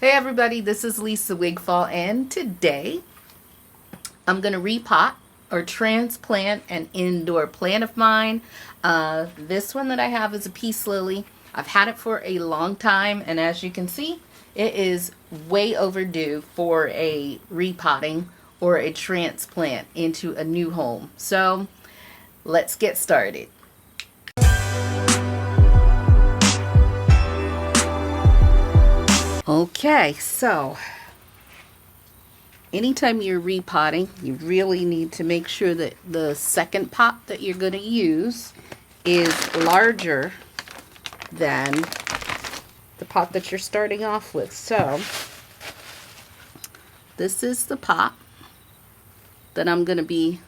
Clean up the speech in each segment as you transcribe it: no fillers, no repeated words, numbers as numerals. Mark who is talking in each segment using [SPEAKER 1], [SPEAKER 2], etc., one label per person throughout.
[SPEAKER 1] Hey everybody, this is Lisa Wigfall, and today I'm going to repot or transplant an indoor plant of mine. This one that I have is a peace lily. I've had it for a long time, and as you can see, it is way overdue for a repotting or a transplant into a new home. So let's get started. Okay, so anytime you're repotting, you really need to make sure that the second pot that you're going to use is larger than the pot that you're starting off with. So this is the pot that I'm going to be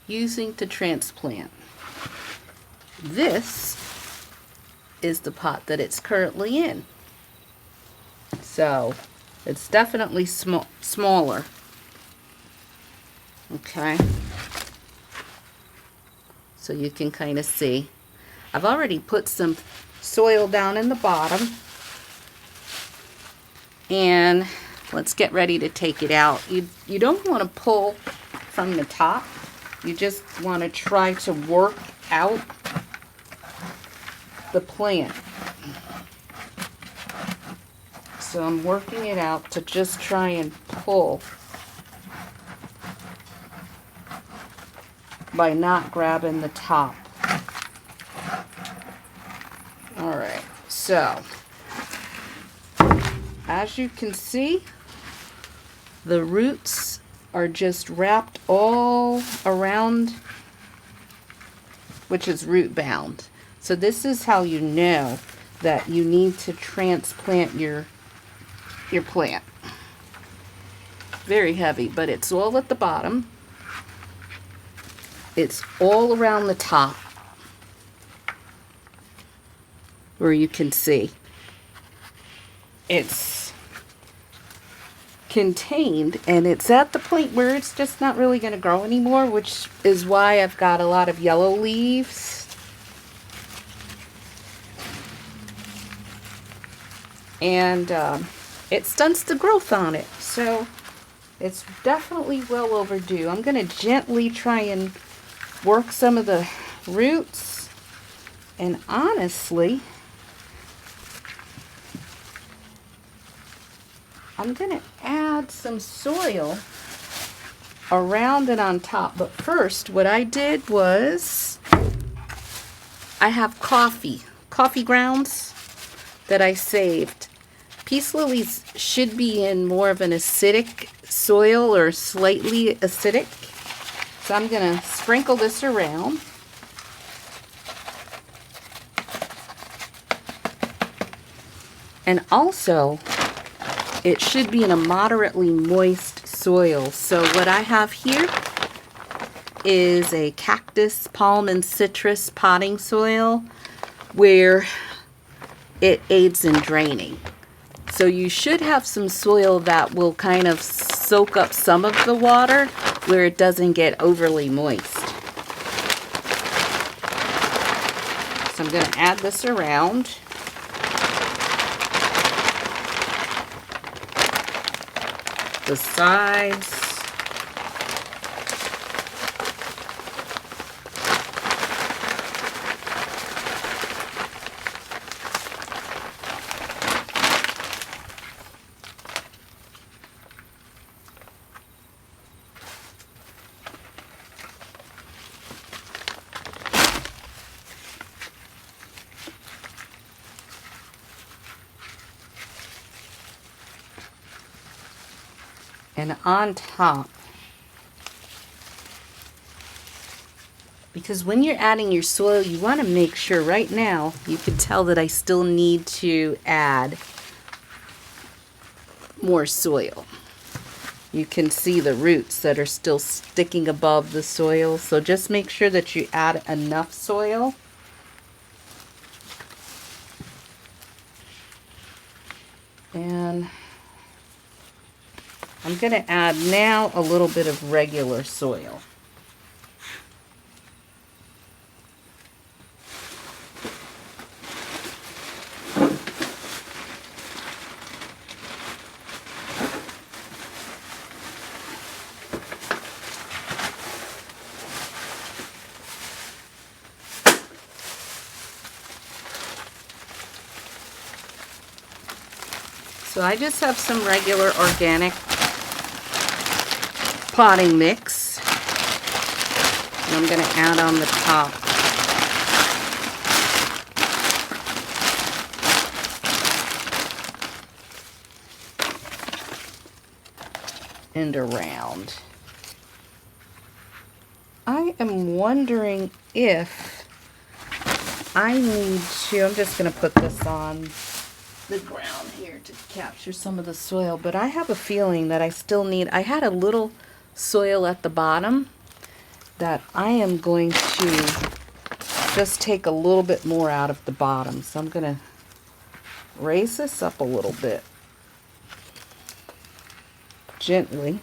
[SPEAKER 1] using to transplant. This is the pot that it's currently in. So it's definitely smaller. Okay. So you can kind of see. I've already put some soil down in the bottom. And let's get ready to take it out. You don't want to pull from the top. You just want to try to work out the plant. So I'm working it out to just try and pull by not grabbing the top. Alright, so as you can see, the roots are just wrapped all around, which is root bound. So this is how you know that you need to transplant your plant. Very heavy, but it's all at the bottom. It's all around the top where you can see it's contained, and it's at the point where it's just not really going to grow anymore, which is why I've got a lot of yellow leaves. And it stunts the growth on it, so it's definitely well overdue. I'm going to gently try and work some of the roots, and honestly, I'm going to add some soil around and on top. But first, what I did was I have coffee grounds that I saved. Peace lilies should be in more of an acidic soil or slightly acidic. So I'm going to sprinkle this around. And also, it should be in a moderately moist soil. So what I have here is a cactus, palm, and citrus potting soil where it aids in draining. So you should have some soil that will kind of soak up some of the water where it doesn't get overly moist. So I'm going to add this around. The sides. And on top, because when you're adding your soil, you want to make sure, right now, you can tell that I still need to add more soil. You can see the roots that are still sticking above the soil, so just make sure that you add enough soil. And I'm going to add now a little bit of regular soil. So I just have some regular organic potting mix, and I'm going to add on the top. And around. I am wondering if I need to, I'm just going to put this on the ground here to capture some of the soil, but I have a feeling that I still need, I had a little soil at the bottom that I am going to just take a little bit more out of the bottom. So I'm going to raise this up a little bit. Gently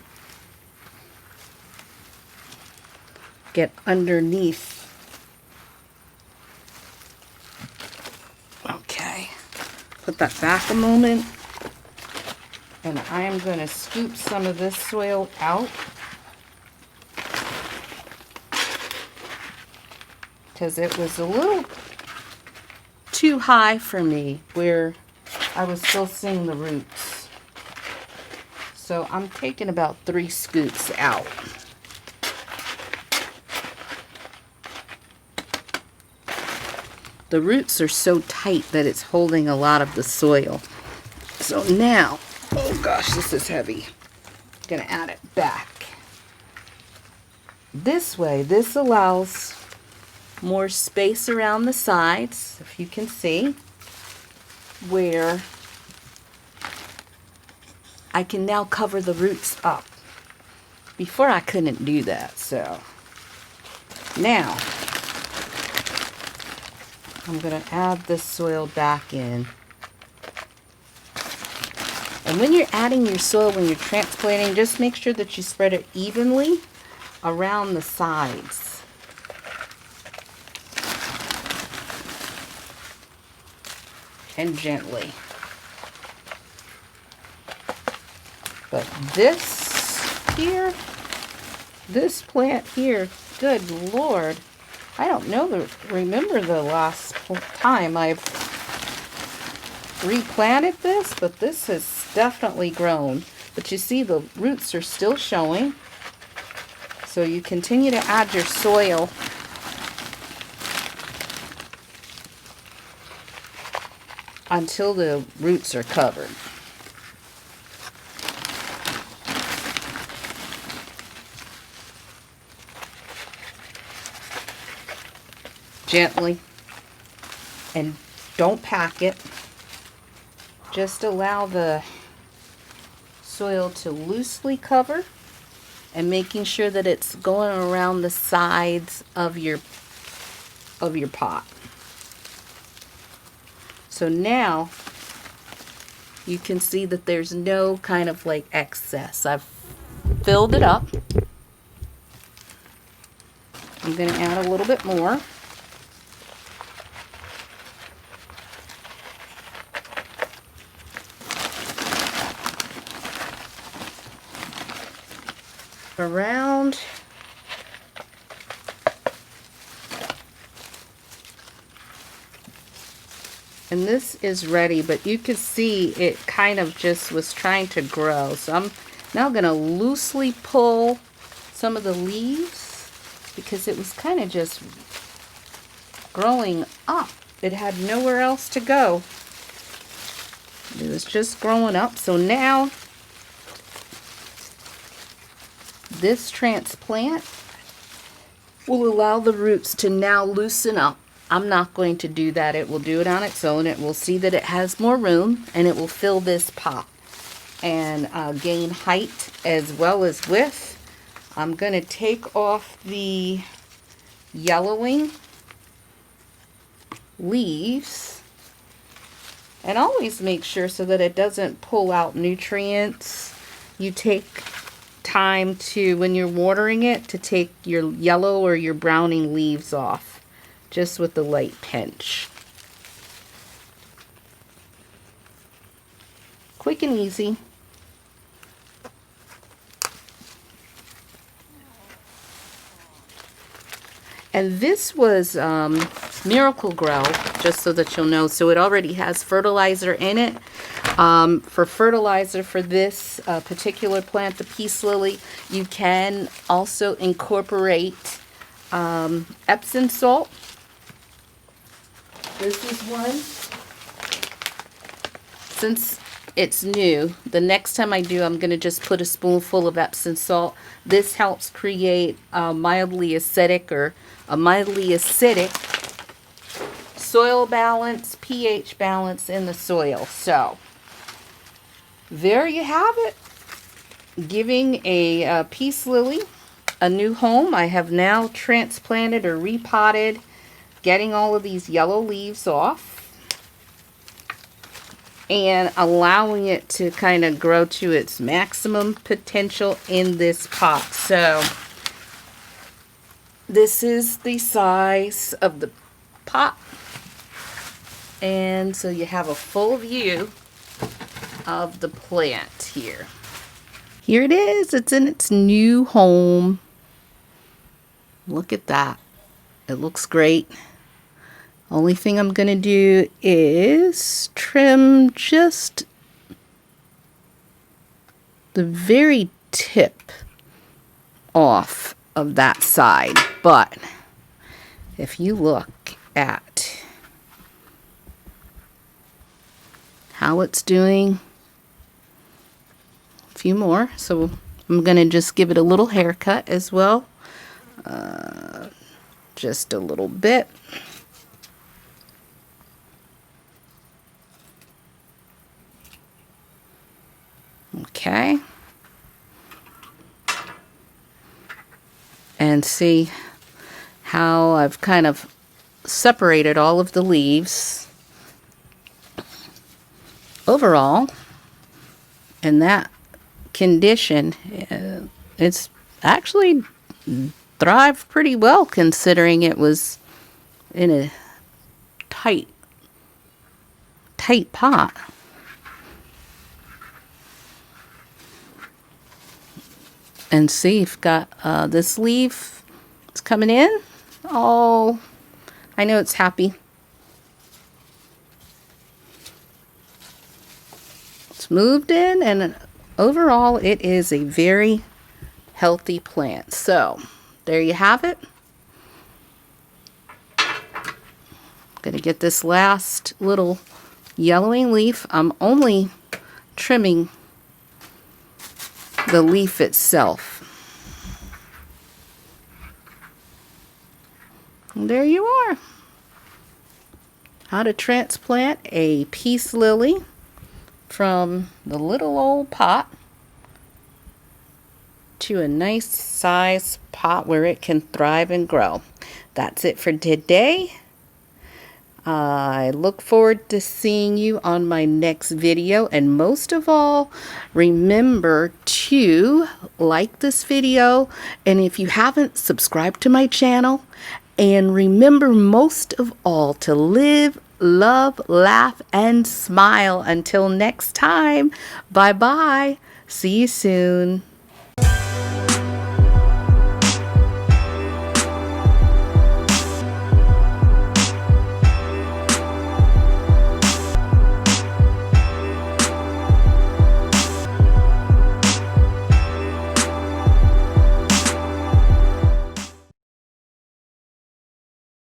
[SPEAKER 1] get underneath. Okay, put that back a moment, and I am going to scoop some of this soil out because it was a little too high for me where I was still seeing the roots. So I'm taking about 3 scoops out. The roots are so tight that it's holding a lot of the soil. So now, oh gosh, this is heavy. I'm gonna add it back. This way, this allows more space around the sides, if you can see, where I can now cover the roots up. Before I couldn't do that, so now I'm going to add this soil back in. And when you're adding your soil, when you're transplanting, just make sure that you spread it evenly around the sides. And gently. But this here, this plant here, good Lord, I don't know, remember the last time I've replanted this, but this has definitely grown. But you see the roots are still showing. So you continue to add your soil until the roots are covered. Gently, and don't pack it. Just allow the soil to loosely cover, and making sure that it's going around the sides of your pot. So now you can see that there's no kind of like excess. I've filled it up. I'm going to add a little bit more. Around and this is ready, but you can see it kind of just was trying to grow. So I'm now going to loosely pull some of the leaves because it was kind of just growing up. It had nowhere else to go. It was just growing up. So now this transplant will allow the roots to now loosen up. I'm not going to do that. It will do it on its own. It will see that it has more room, and it will fill this pot and gain height as well as width. I'm going to take off the yellowing leaves, and always make sure so that it doesn't pull out nutrients. You take time to, when you're watering it, to take your yellow or your browning leaves off, just with a light pinch. Quick and easy. And this was Miracle Grow, just so that you'll know. So it already has fertilizer in it. For fertilizer for this particular plant, the peace lily, you can also incorporate Epsom salt. This is one. Since it's new, the next time I do, I'm going to just put a spoonful of Epsom salt. This helps create a mildly acidic soil balance, pH balance in the soil. So there you have it. Giving a peace lily a new home. I have now transplanted or repotted, getting all of these yellow leaves off and allowing it to kind of grow to its maximum potential in this pot. So this is the size of the pot, and so you have a full view of the plant here. Here it is. It's in its new home. Look at that. It looks great. Only thing I'm going to do is trim just the very tip off of that side. But if you look at how it's doing, a few more. So I'm going to just give it a little haircut as well. Just a little bit. Okay. And see how I've kind of separated all of the leaves. Overall, in that condition, it's actually thrived pretty well considering it was in a tight pot. And see, you've got this leaf. It's coming in. Oh, I know it's happy. It's moved in, and overall, it is a very healthy plant. So, there you have it. I'm going to get this last little yellowing leaf. I'm only trimming the leaf itself. And there you are. How to transplant a peace lily from the little old pot to a nice size pot where it can thrive and grow. That's it for today. I look forward to seeing you on my next video, and most of all, remember to like this video, and if you haven't, subscribe to my channel, and remember most of all to live, love, laugh, and smile. Until next time, bye bye. See you soon.